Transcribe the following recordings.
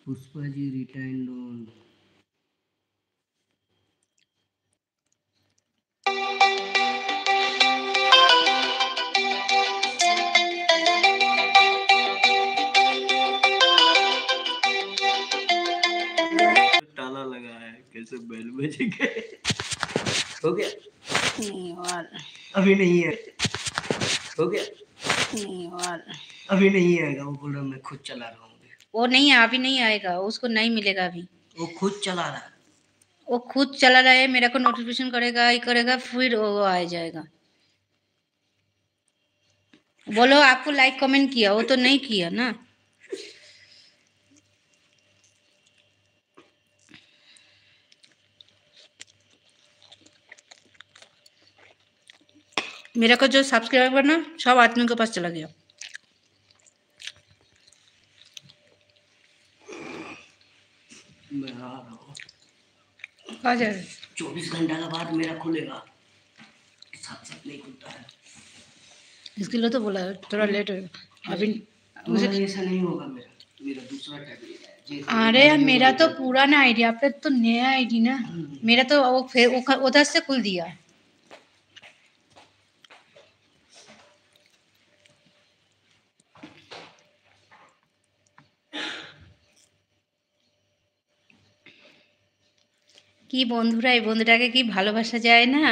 Pushpa ji retained on ताला लगा है, कैसे बेल बजेगा? हो गया? नहीं और अभी नहीं है। हो गया? नहीं और अभी नहीं आएगा, वो बोल रहा मैं खुद चला रहा हूँ। वो नहीं अभी नहीं आएगा, उसको नहीं मिलेगा अभी। वो खुद चला रहा है। वो खुद चला रहा है, मेरे को नोटिफिकेशन करेगा, ये करेगा, फिर वो आ जाएगा। बोलो आपको लाइक कमेंट किया, वो तो नहीं किया ना। मेरा को जो सब्सक्राइबर ना सब आदमी के पास चला गया। मैं आ रहा हूँ। आ जाए 24 घंटा के बाद मेरा खुलेगा, साथ साथ नहीं खुलता है। इसके लिए तो बोला थोड़ा लेट होगा अभी। मुझे ऐसा नहीं होगा, मेरा दूसरा टैब है। अरे मेरा तो पुराना आईडी, आपका तो नया आईडी ना। मेरा तो वो फिर उधर से खुल दिया। কি বন্ধুরা, এই বন্ধুটাকে কি ভালোবাসা যায় না?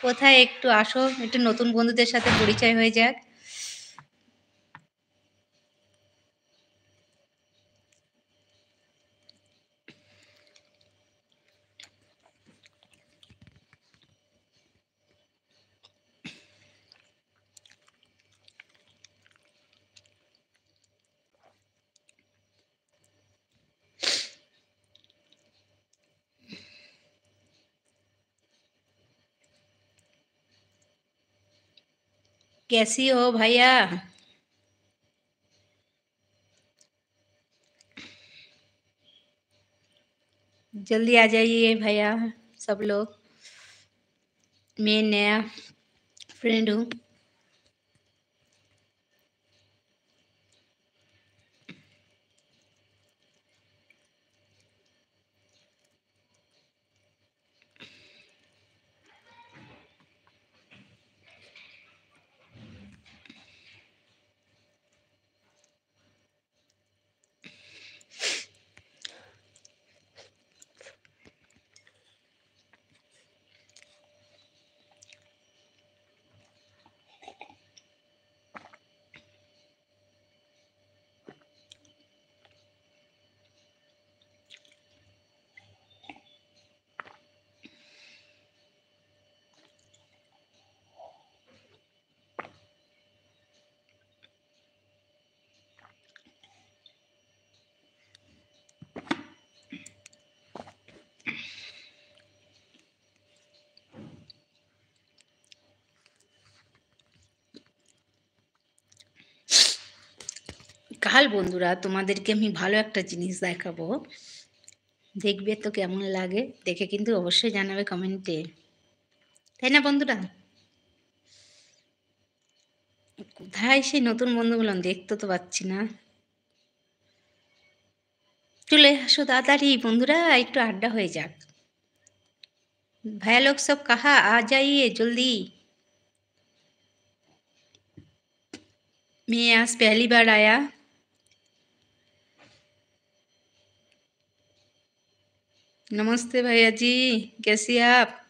কোথায় একটু আসো, একটু নতুন বন্ধুদের সাথে পরিচয় হয়ে যাক। कैसी हो भैया? जल्दी आ जाइए भैया सब लोग। मैं नया फ्रेंड हूँ। কাল বন্ধুরা তোমাদেরকে আমি ভালো একটা জিনিস দেখাবো, দেখবে তো কেমন লাগে, দেখে কিন্তু অবশ্যই জানাবে কমেন্টে, তাই না বন্ধুরা? কোথায় সেই নতুন বন্ধুগুলো, দেখতে তো পাচ্ছি না। চলে আসো তাড়াতাড়ি বন্ধুরা, একটু আড্ডা হয়ে যাক। भैया लोग सब कहाँ आ जाइए जल्दी। मैं आज पहली बार आया। नमस्ते भैया जी, कैसी हैं आप?